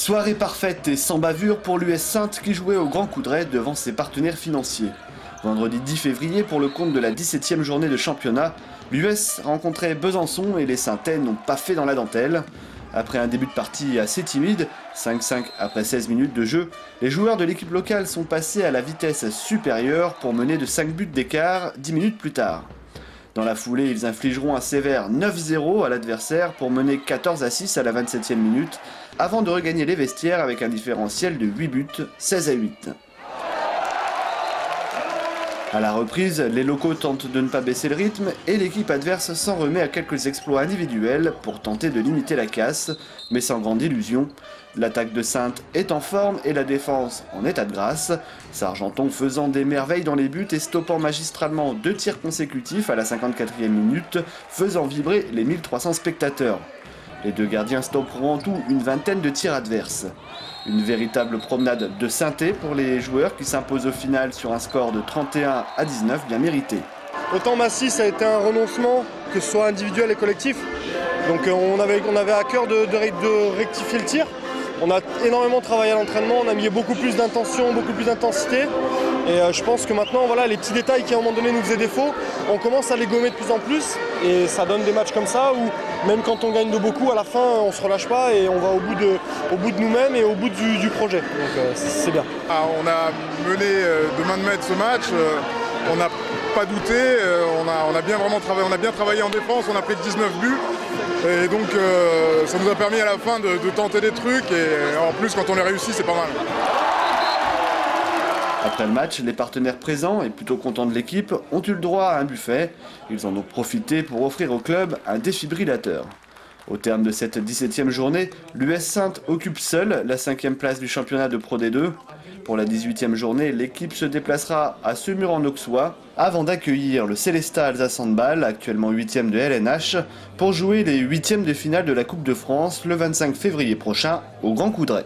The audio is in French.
Soirée parfaite et sans bavure pour l'US Saintes qui jouait au Grand Coudray devant ses partenaires financiers. Vendredi 10 février, pour le compte de la 17e journée de championnat, l'US rencontrait Besançon et les Saintais n'ont pas fait dans la dentelle. Après un début de partie assez timide, 5-5 après 16 minutes de jeu, les joueurs de l'équipe locale sont passés à la vitesse supérieure pour mener de 5 buts d'écart 10 minutes plus tard. Dans la foulée, ils infligeront un sévère 9-0 à l'adversaire pour mener 14-6 à la 27e minute, avant de regagner les vestiaires avec un différentiel de 8 buts, 16-8. À la reprise, les locaux tentent de ne pas baisser le rythme et l'équipe adverse s'en remet à quelques exploits individuels pour tenter de limiter la casse, mais sans grande illusion. L'attaque de Saintes est en forme et la défense en état de grâce, Sargenton faisant des merveilles dans les buts et stoppant magistralement 2 tirs consécutifs à la 54e minute, faisant vibrer les 1300 spectateurs. Les 2 gardiens stopperont en tout une vingtaine de tirs adverses. Une véritable promenade de synthé pour les joueurs qui s'imposent au final sur un score de 31-19 bien mérité. Autant Massy, ça a été un renoncement, que ce soit individuel et collectif. Donc on avait à cœur de rectifier le tir. On a énormément travaillé à l'entraînement, on a mis beaucoup plus d'intention, beaucoup plus d'intensité. Et je pense que maintenant, voilà, les petits détails qui à un moment donné nous faisaient défaut, on commence à les gommer de plus en plus. Et ça donne des matchs comme ça où même quand on gagne de beaucoup, à la fin, on ne se relâche pas et on va au bout de nous-mêmes et au bout du projet. Donc c'est bien. On a mené de main de maître ce match. On n'a pas douté. On a bien travaillé en défense. On a pris 19 buts. Et donc ça nous a permis à la fin de tenter des trucs et en plus quand on les réussit c'est pas mal. Après le match, les partenaires présents et plutôt contents de l'équipe ont eu le droit à un buffet. Ils en ont profité pour offrir au club un défibrillateur. Au terme de cette 17e journée, l'US Saintes occupe seule la 5e place du championnat de Pro D2. Pour la 18e journée, l'équipe se déplacera à Semur-en-Auxois avant d'accueillir le Célestat Alsace Handball, actuellement 8e de LNH, pour jouer les 8e de finale de la Coupe de France le 25 février prochain au Grand Coudray.